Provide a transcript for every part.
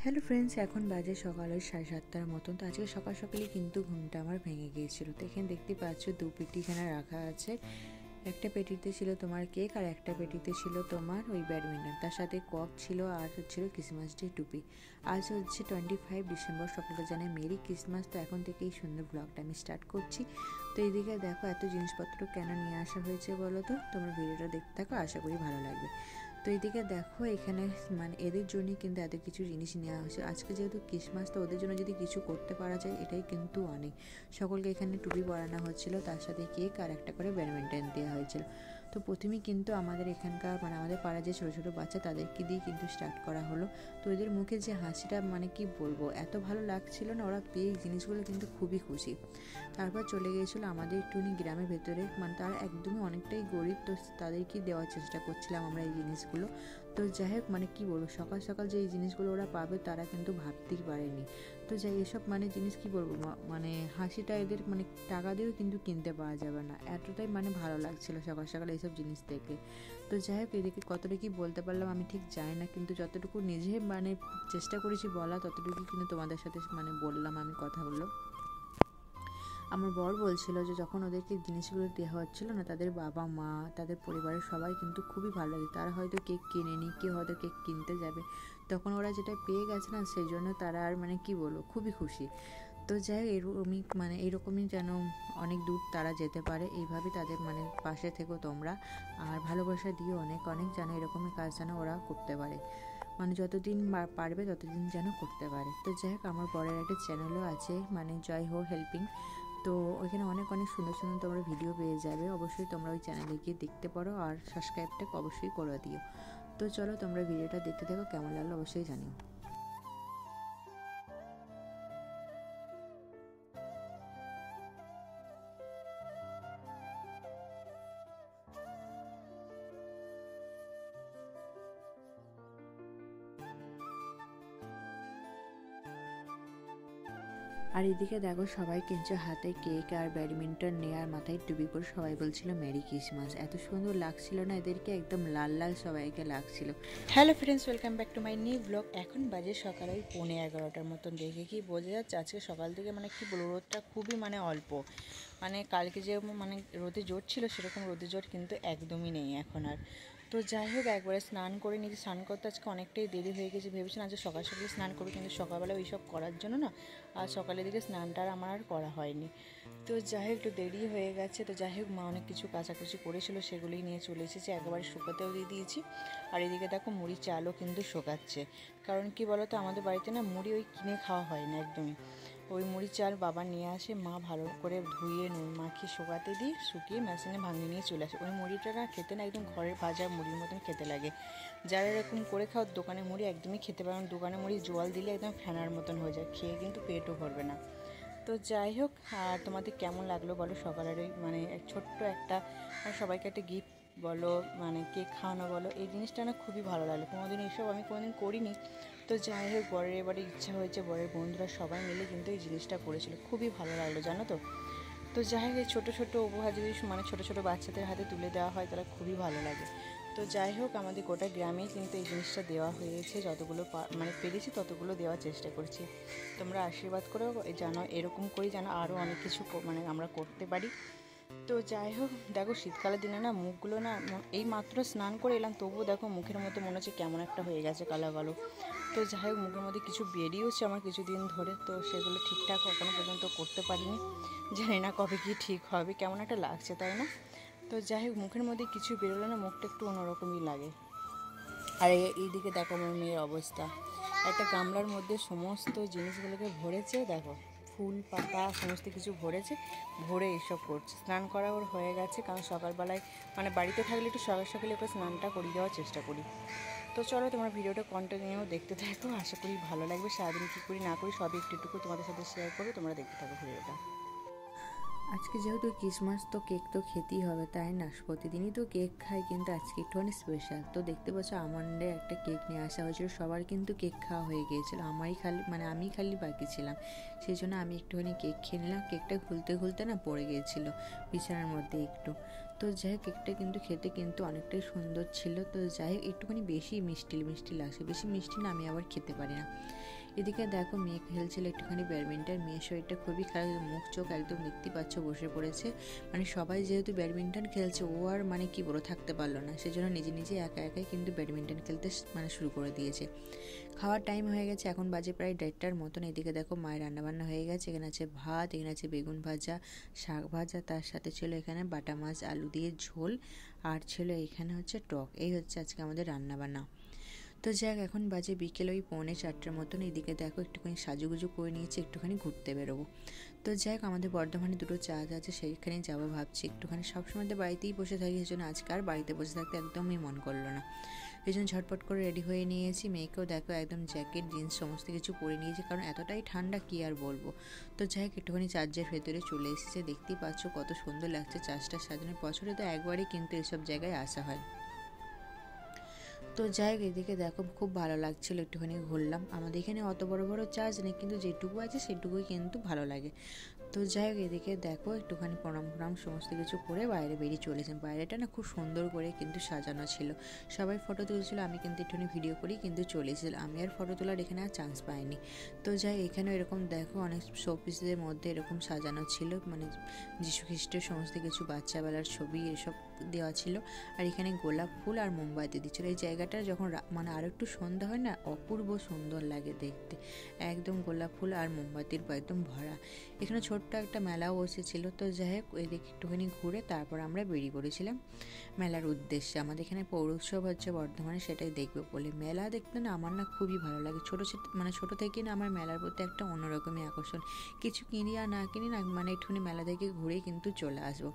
Hello friends, এখন বাজে সকাল 7:30টার মতন। তো আজকে সকাল সকালই কিন্তু ঘুমটা আমার ভেঙে গিয়েছিল। তো এখানে দেখতে পাচ্ছ দু পেটি এখানে রাখা আছে। একটা পেটিতে ছিল তোমার কেক আর একটা পেটিতে ছিল তোমার ওই ব্যাডমিন্টন, তার সাথে কক ছিল আর হচ্ছিল ক্রিসমাস ডে টুপি। আজ হচ্ছে 25 ডিসেম্বর, সকলকে জানাই মেরি ক্রিসমাস। তো এখন থেকে এই সুন্দর ব্লগটা আমি স্টার্ট করছি। তো এইদিকে দেখো এত জিনিসপত্র কেন নিয়ে আসা হয়েছে বলো তো, তোমরা ভিডিওটা দেখতে থাকো, আশা করি ভালো লাগবে। তো এইদিকে দেখো এখানে মানে এদের জন্যই কিন্তু এত কিছু জিনিস নেওয়া হয়েছে। আজকে যেহেতু ক্রিসমাস, তো ওদের জন্য যদি কিছু করতে পারা যায় এটাই কিন্তু অনেক। সকলকে এখানে টুপি পরানো হচ্ছিল, তার সাথে কেক আর একটা করে ব্যাডমিন্টন দেওয়া হয়েছিল। তো প্রথমেই কিন্তু আমাদের এখানকার মানে আমাদের পাড়া যে ছোটো ছোটো বাচ্চা তাদেরকে দিয়ে কিন্তু স্টার্ট করা হলো। তো এদের মুখে যে হাসিটা মানে কি বলবো, এত ভালো লাগছিল না, ওরা পেয়ে জিনিসগুলো কিন্তু খুবই খুশি। তারপর চলে গিয়েছিলো আমাদের একটুখানি গ্রামের ভেতরে, মানে তারা একদমই অনেকটাই গরিব, তো তাদেরকে দেওয়ার চেষ্টা করছিলাম আমরা এই জিনিসগুলো। তো যাই হোক মানে কি বলবো, সকাল সকাল যে এই জিনিসগুলো ওরা পাবে তারা কিন্তু ভাবতেই পারেনি। তো যাই এসব মানে জিনিস কি বলবো, মানে হাসিটা এদের মানে টাকা দিয়েও কিন্তু কিনতে পাওয়া যাবে না, এতটাই মানে ভালো লাগছিল সকাল সকাল এইসব জিনিস দেখে। তো যাই হোক এদিকে কতটা কি বলতে পারলাম আমি ঠিক জানি না, কিন্তু যতটুকু নিজে মানে চেষ্টা করেছি বলা ততটুকু কিন্তু তোমাদের সাথে মানে বললাম আমি কথাগুলো। আমার বর বলছিল যে যখন ওদেরকে জিনিসগুলো দেওয়া হচ্ছিলো না, তাদের বাবা মা তাদের পরিবারের সবাই কিন্তু খুবই ভালো লাগে। তারা হয়তো কেক কিনেনি, কেউ হয়তো কেক কিনতে যাবে, তখন ওরা যেটা পেয়ে গেছে না সেই জন্য তারা আর মানে কি বলবো খুবই খুশি। তো যাই হোক এরকমই মানে এইরকমই যেন অনেক দূর তারা যেতে পারে, এইভাবেই তাদের মানে পাশে থেকো তোমরা, আর ভালোবাসা দিও অনেক অনেক, যেন এরকমই কাজ যেন ওরা করতে পারে, মানে যতদিন পারবে ততদিন যেন করতে পারে। তো যাই হোক আমার বরের একটা চ্যানেলও আছে, মানে জয় হো হেল্পিং। তো ওইখানে অনেক অনেক সুন্দর সুন্দর তোমরা ভিডিও পেয়ে যাবে, অবশ্যই তোমরা ওই চ্যানেলে গিয়ে দেখতে পারো, আর সাবস্ক্রাইবটা অবশ্যই করে দিও। তো চলো তোমরা ভিডিওটা দেখতে থাকো, কেমন লাগলো অবশ্যই জানিও। আর এদিকে দেখো সবাই কিনছে হাতে কেক আর ব্যাডমিন্টন নিয়ে, আর মাথায় টুপি পরে সবাই বলছিল মেরি ক্রিসমাস। এত সুন্দর লাগছিল না এদেরকে, একদম লাল লাল সবাইকে লাগছিল। Hello friends, welcome back to my new blog. এখন বাজে সকাল ওই 11:15টার মতন, দেখে কি বোঝা যাচ্ছে আজকে সকাল থেকে মানে কি বলবো রোদটা খুবই মানে অল্প, মানে কালকে যে মানে রোদে জোর ছিল সেরকম রোদে জোর কিন্তু একদমই নেই এখন আর। তো যাই হোক একবারে স্নান করে নিয়েছি, স্নান করতে আজকে অনেকটাই দেরি হয়ে গেছে, ভেবেছিলাম আজকে সকাল সকালে স্নান করবো, কিন্তু সকালবেলা ওইসব করার জন্য না আর সকালের দিকে স্নানটা আমার আর করা হয়নি। তো যাই হোক একটু দেরি হয়ে গেছে। তো যাই হোক মা অনেক কিছু কাচাকুচি করেছিল, সেগুলোই নিয়ে চলে এসেছি, একেবারে শুকাতেও দিয়ে দিয়েছি। আর এদিকে দেখো মুড়ি চালও কিন্তু শোকাচ্ছে, কারণ কি বলো তো আমাদের বাড়িতে না মুড়ি ওই কিনে খাওয়া হয় না একদমই। ওই মুড়ি চাল বাবা নিয়ে আসে, মা ভালো করে ধুয়ে নুন মাখিয়ে শুকাতে দিই, শুকিয়ে মেশিনে ভাঙিয়ে নিয়ে চলে আসে। ওই মুড়িটা না খেতে না একদম ঘরের ভাজা মুড়ির মতন খেতে লাগে। যারা এরকম করে খাও দোকানের মুড়ি একদমই খেতে পারো না, দোকানের মুড়ি জল দিলে একদম ফেনার মতন হয়ে যায়, খেয়ে কিন্তু পেটও ভরবে না। তো যাই হোক, আর তোমাদের কেমন লাগলো বলো সকালের ওই মানে ছোট্ট একটা সবাইকে একটা গিফট বলো, মানে কেক খাওয়ানো বলো, এই জিনিসটা না খুবই ভালো লাগলো। কোনোদিন এইসব আমি কোনোদিন করিনি। তো যাই হোক বরের এবারে ইচ্ছা হয়েছে, বরের বন্ধুরা সবাই মিলে কিন্তু এই জিনিসটা করেছিল, খুবই ভালো লাগলো জানো তো। তো যাই হোক এই ছোটো ছোটো উপহার যদি মানে ছোটো ছোটো বাচ্চাদের হাতে তুলে দেওয়া হয় তাহলে খুবই ভালো লাগে। তো যাই হোক আমাদের গোটা গ্রামেই কিন্তু এই জিনিসটা দেওয়া হয়েছে, যতগুলো মানে পেরেছি ততগুলো দেওয়ার চেষ্টা করছি। তোমরা আশীর্বাদ করো জানো এরকম করি যেন আরও অনেক কিছু মানে আমরা করতে পারি। তো যাই হোক দেখো শীতকালের দিনে না মুখগুলো না এই মাত্র স্নান করে এলাম, তবুও দেখো মুখের মধ্যে মনে হচ্ছে কেমন একটা হয়ে গেছে কালো কালো। তো যাই হোক মুখের মধ্যে কিছু বেরিয়েছে আমার কিছুদিন ধরে, তো সেগুলো ঠিকঠাক এখনো পর্যন্ত করতে পারিনি, জানি না কবে কি ঠিক হবে, কেমন একটা লাগছে তাই না। তো যাই হোক মুখের মধ্যে কিছু বেরোলে না মুখটা একটু অন্যরকমই লাগে। আর এইদিকে দেখো আমার মেয়ের অবস্থা, একটা গামলার মধ্যে সমস্ত জিনিসগুলোকে ভরেছে, দেখো ফুল পাতা সমস্ত কিছু ভরেছে, ভরে এইসব করছে। স্নান করা ওর হয়ে গেছে, কারণ সকালবেলায় মানে বাড়িতে থাকলে একটু সকাল সকালে ওকে স্নানটা করিয়ে দেওয়ার চেষ্টা করি। তো চলো তোমার ভিডিওটা কন্টিনিউ দেখতে থাকো, আশা করি ভালো লাগবে। সারাদিন কী করি না করি সবই একটু তোমাদের সাথে শেয়ার করো, তোমরা দেখতে থাকো ভিডিওটা। আজকে যেহেতু ক্রিসমাস, তো কেক তো খেতেই হবে তাই না, প্রতিদিনই তো কেক খাই, কিন্তু আজকে একটুখানি স্পেশাল। তো দেখতে পাচ্ছ আমাদের একটা কেক নিয়ে আসা হয়েছিল, সবার কিন্তু কেক খাওয়া হয়ে গিয়েছিলো, আমি খালি বাকি ছিলাম, সেই জন্য আমি একটুখানি কেক খেয়ে নিলাম। কেকটা খুলতে খুলতে না পড়ে গিয়েছিলো বিছানার মধ্যে একটু। তো যাই হোক কেকটা কিন্তু খেতে কিন্তু অনেকটাই সুন্দর ছিল। তো যাই হোক একটুখানি বেশি মিষ্টি মিষ্টি লাগছে, বেশি মিষ্টি না আমি আবার খেতে পারি না। এদিকে দেখো মেয়ে খেলছিল একটুখানি ব্যাডমিন্টন, মেয়ের শরীরটা খুবই খারাপ, মুখ চোখ একদম দেখতে পাচ্ছ বসে পড়েছে। মানে সবাই যেহেতু ব্যাডমিন্টন খেলছে ও আর মানে কি বলো থাকতে পারলো না, সেজন্য নিজে নিজে একা একাই কিন্তু ব্যাডমিন্টন খেলতে মানে শুরু করে দিয়েছে। খাওয়ার টাইম হয়ে গেছে, এখন বাজে প্রায় 1:30টার মতন। এদিকে দেখো মায়ের রান্নাবান্না হয়ে গেছে, এখানে আছে ভাত, এখানে আছে বেগুন ভাজা, শাক ভাজা, তার সাথে ছিল এখানে বাটা মাছ আলু দিয়ে ঝোল, আর ছিল এখানে হচ্ছে টক। এই হচ্ছে আজকে আমাদের রান্নাবান্না। তো যাক এখন বাজে বিকেল ওই 3:45টার মতন। এদিকে দেখো একটুখানি সাজুগুজু করে নিয়েছি, একটুখানি ঘুরতে বেরোবো। তো যাক আমাদের বর্ধমানে দুটো চার্চ আছে, সেইখানেই যাবো ভাবছি। একটুখানি সবসময় তো বাড়িতেই বসে থাকি, সেজন্য আজকে আর বাড়িতে বসে থাকতে একদমই মন করলো না, এই জন্য ঝটপট করে রেডি হয়ে নিয়েছি। মেয়েকেও দেখো একদম জ্যাকেট জিন্স সমস্ত কিছু পরে নিয়েছি, কারণ এতটাই ঠান্ডা কি আর বলবো। তো যাই হোক একটুখানি চার্চের ভেতরে চলে এসেছে, দেখতেই পাচ্ছ কত সুন্দর লাগছে চার্চটা সাজানো। বছরে তো একবারই কিন্তু এসব জায়গায় আসা হয়। তো যাই হোক এদিকে দেখো খুব ভালো লাগছিল, একটুখানি ঘুরলাম। আমাদের এখানে অত বড় বড় চার্জ নেই, কিন্তু যেটুকু আছে সেটুকুই কিন্তু ভালো লাগে। তো যাই হোক এদিকে দেখো একটুখানি প্রণাম সমস্ত কিছু করে বাইরে বেরিয়ে চলেছেন। বাইরেটা না খুব সুন্দর করে কিন্তু সাজানো ছিল, সবাই ফটো তুলছিল, আমি কিন্তু একটুখানি ভিডিও করি কিন্তু চলেছিলাম। আমি আর ফটো তোলার এখানে আর চান্স পাইনি। তো যাই এখানে এরকম দেখো অনেক শোপিসের মধ্যে এরকম সাজানো ছিল, মানে যীশু খ্রিস্টের সমস্ত কিছু বাচ্চাবেলার ছবি এসব দেওয়া ছিল। আর এখানে গোলাপ ফুল আর মোমবাতি দিচ্ছিল। এই জায়গাটা যখন মানে আরও একটু সন্ধ্যা হয় না, অপূর্ব সুন্দর লাগে দেখতে, একদম গোলাপ ফুল আর মোমবাতির একদম ভরা। এখানে ছোট্ট একটা মেলাও বসেছিল। তো যাই হোক এদিকে একটুখানি ঘুরে তারপর আমরা বেরিয়ে পড়েছিলাম মেলার উদ্দেশ্যে। আমাদের এখানে পৌর উৎসব হচ্ছে বর্ধমানে, সেটাই দেখবে বলে। মেলা দেখতে না আমার না খুবই ভালো লাগে, ছোটো থেকে না আমার মেলার প্রতি একটা অন্যরকমই আকর্ষণ। কিছু কিনি আর না কিনি না, মানে একটুখানি মেলা থেকে ঘুরে কিন্তু চলে আসবো।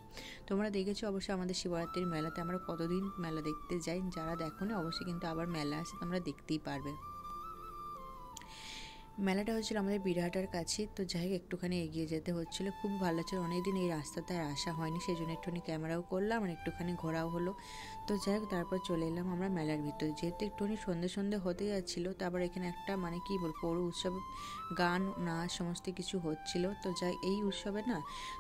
তোমরা দেখেছো অবশ্যই আমাদের শিবরাত্রির মেলাতে আমরা কতদিন মেলা দেখতে যাই, যারা দেখো না অবশ্যই কিন্তু আবার মেলা আসে, তোমরা দেখতেই পারবে। মেলাটা হচ্ছিল আমাদের বিরাহাটার কাছে। তো যাই হোক একটুখানি এগিয়ে যেতে হচ্ছিলো, খুব ভালো ছিল। অনেকদিন এই রাস্তাতে আর আসা হয়নি, সেই জন্য একটুখানি ক্যামেরাও করলাম আর একটুখানি ঘোরাও হলো। তো যাই হোক তারপর চলে এলাম আমরা মেলার ভিতরে, যেহেতু একটুখানি সন্ধে হতে যাচ্ছিলো। তারপর এখানে একটা মানে কি বল পৌর উৎসব, গান নাচ সমস্ত কিছু হচ্ছিল। তো যাই এই উৎসবে না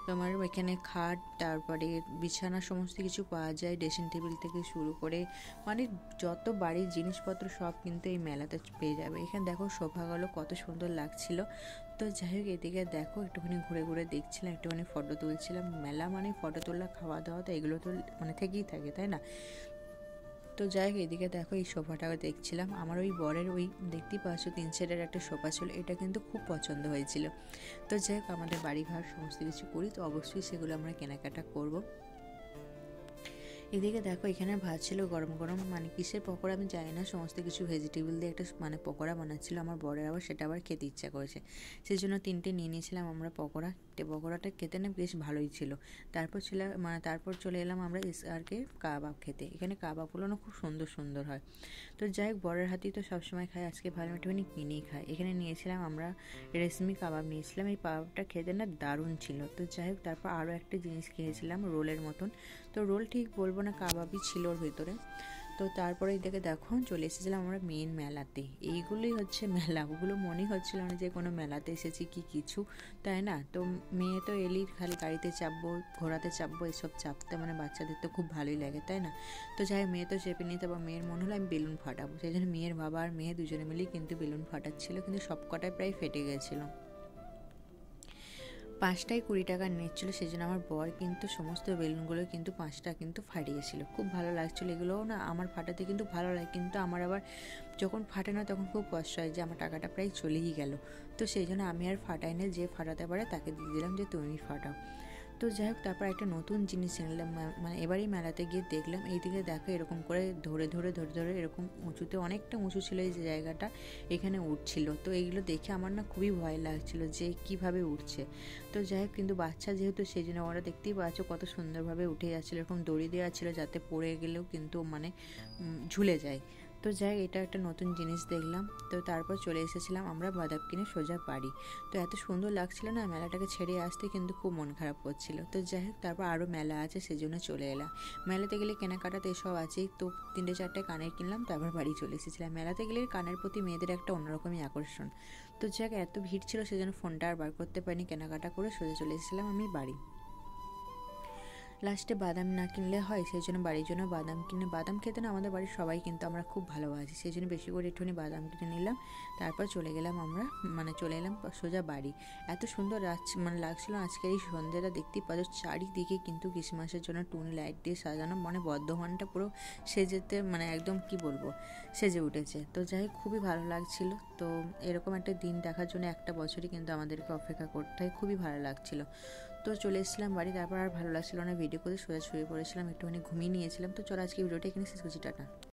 তোমার এখানে খাট, তারপরে বিছানা সমস্ত কিছু পাওয়া যায়, ড্রেসিং টেবিল থেকে শুরু করে মানে যত বাড়ির জিনিসপত্র সব কিন্তু এই মেলাতে পেয়ে যাবে। এখানে দেখো সোফাগুলো কত সুন্দর লাগছিল। তো যাই হোক এদিকে দেখো একটুখানি ঘুরে ঘুরে দেখছিলাম, একটুখানি ফটো তুলছিলাম। মেলা মানে ফটো তোলা, খাওয়া দাওয়া, তো এগুলো তো মানে থেকেই থাকে, তাই না? তো যাই হোক এদিকে দেখো এই সোফাটাও দেখছিলাম। আমার ওই বরের ওই দেখতেই পাচ্ছ 3 সেটের একটা সোফা ছিল, এটা কিন্তু খুব পছন্দ হয়েছিল। তো যাই হোক আমাদের বাড়িঘর সমস্ত কিছু করি, তো অবশ্যই সেগুলো আমরা কেনাকাটা করব। এদিকে দেখো এখানে ভাত ছিল গরম গরম, মানে কিসের পকোড়া আমি জানি না, সমস্ত কিছু ভেজিটেবল দিয়ে একটা মানে পকোড়া বানাচ্ছিল আমার বরের, আবার সেটা আবার খেতে ইচ্ছা করেছে, সেই জন্য 3টে নিয়ে নিয়েছিলাম আমরা পকোড়া। পকোড়াটা খেতে না বেশ ভালোই ছিল। তারপর চলে এলাম আমরা SRK কাবাব খেতে। এখানে কাবাবগুলো না খুব সুন্দর সুন্দর হয়। তো যাই হোক বরের হাতেই তো সবসময় খাই, আজকে ভালো একটুখানি কিনেই খাই। এখানে নিয়েছিলাম আমরা রেশমি কাবাব নিয়েছিলাম, এই কাবাবটা খেতে না দারুণ ছিল। তো যাই হোক তারপর আরও একটা জিনিস খেয়েছিলাম রোলের মতন, তো রোল ঠিক বলবো না, কাবাবই ছিল ওর ভেতরে। তো তারপরে এদিকে দেখো চলে এসেছিলাম আমরা মেন মেলাতে। এইগুলোই হচ্ছে মেলা, ওগুলো মনেই হচ্ছিল না যে কোনো মেলাতে এসেছি কি কিছু, তাই না? তো মেয়ে তো এলি খালি গাড়িতে চাপবো, ঘোড়াতে চাপবো, এসব চাপতে মানে বাচ্চাদের তো খুব ভালোই লাগে, তাই না? তো যাই মেয়ে তো চেপে নিতে, বা মেয়ের মনে হলো আমি বেলুন ফাটাবো, সেই জন্য মেয়ের বাবা আর মেয়ে দুজনে মিলেই কিন্তু বেলুন ফাটাচ্ছিল, কিন্তু সব কটাই প্রায় ফেটে গেছিলো। 5টায় 20 টাকা নিচ্ছিলো, সেই জন্য আমার বর কিন্তু সমস্ত বেলুনগুলো কিন্তু 5টা কিন্তু ফাটিয়েছিল। খুব ভালো লাগছিলো, এগুলোও না আমার ফাটাতে কিন্তু ভালো লাগে, কিন্তু আমার আবার যখন ফাটে না তখন খুব কষ্ট হয় যে আমার টাকাটা প্রায় চলেই গেল। তো সেই জন্য আমি আর ফাটাই না, যে ফাটাতে পারে তাকে দিয়ে দিলাম যে তুমি ফাটাও। তো যাই হোক তারপর একটা নতুন জিনিস নিলাম, মানে এবারই মেলাতে গিয়ে দেখলাম। এইদিকে দেখো এরকম করে ধরে ধরে এরকম উঁচুতে, অনেকটা উঁচু ছিল এই যে জায়গাটা, এখানে উঠছিল। তো এইগুলো দেখে আমার না খুবই ভয় লাগছিল যে কিভাবে উঠছে। তো যাই হোক কিন্তু বাচ্চা যেহেতু, সেই জন্য ওরা দেখতেই পাচ্ছ কত সুন্দরভাবে উঠে যাচ্ছিলো, এরকম দড়ি দেওয়া ছিল যাতে পড়ে গেলেও কিন্তু মানে ঝুলে যায়। তো যাই এটা একটা নতুন জিনিস দেখলাম। তো তারপর চলে এসেছিলাম আমরা বাদাম কিনে সোজা বাড়ি। তো এত সুন্দর লাগছিল না মেলাটাকে ছেড়ে আসতে, কিন্তু খুব মন খারাপ করছিল। তো যাই হোক তারপর আরও মেলা আছে, সেজন্য চলে এলাম। মেলাতে গেলে কেনাকাটাতে এসব আছেই, তো 3-4টে কানের কিনলাম, তারপর বাড়ি চলে এসেছিলাম। মেলাতে গেলে কানের প্রতি মেয়েদের একটা অন্যরকমই আকর্ষণ। তো যাক এত ভিড় ছিল সেজন্য ফোনটা আর বার করতে পারিনি, কেনাকাটা করে সোজা চলে এসেছিলাম আমি বাড়ি। লাস্টে বাদাম না কিনলে হয়, সেই জন্য বাড়ির জন্য বাদাম কিনে, বাদাম খেতে না আমাদের বাড়ির সবাই কিন্তু আমরা খুব ভালোবাসি, সেই জন্য বেশি করে একটুখানি বাদাম কিনে নিলাম। তারপর চলে গেলাম আমরা, চলে এলাম সোজা বাড়ি। এত সুন্দর লাগছিল আজকের এই সন্ধ্যাটা, দেখতেই পাচ্ছ চারিদিকে কিন্তু ক্রিসমাসের জন্য টুনি লাইট দিয়ে সাজানো, বর্ধমানটা পুরো সেজেতে একদম কি বলবো, সেজে উঠেছে। তো যাই হোক, খুবই ভালো লাগছিল। তো এরকম একটা দিন দেখার জন্য একটা বছরই কিন্তু আমাদেরকে অপেক্ষা করতে হয়, খুবই ভালো লাগছিল। তো চলে এসেছিলাম বাড়ি, তারপর আর ভালো লাগছিল না ভিডিও করে, সোজা শুয়ে পড়েছিলাম, একটুখানি ঘুমিয়ে নিয়েছিলাম। তো চলো আজকে ভিডিওটা এখানে শেষ করছি, টাটা।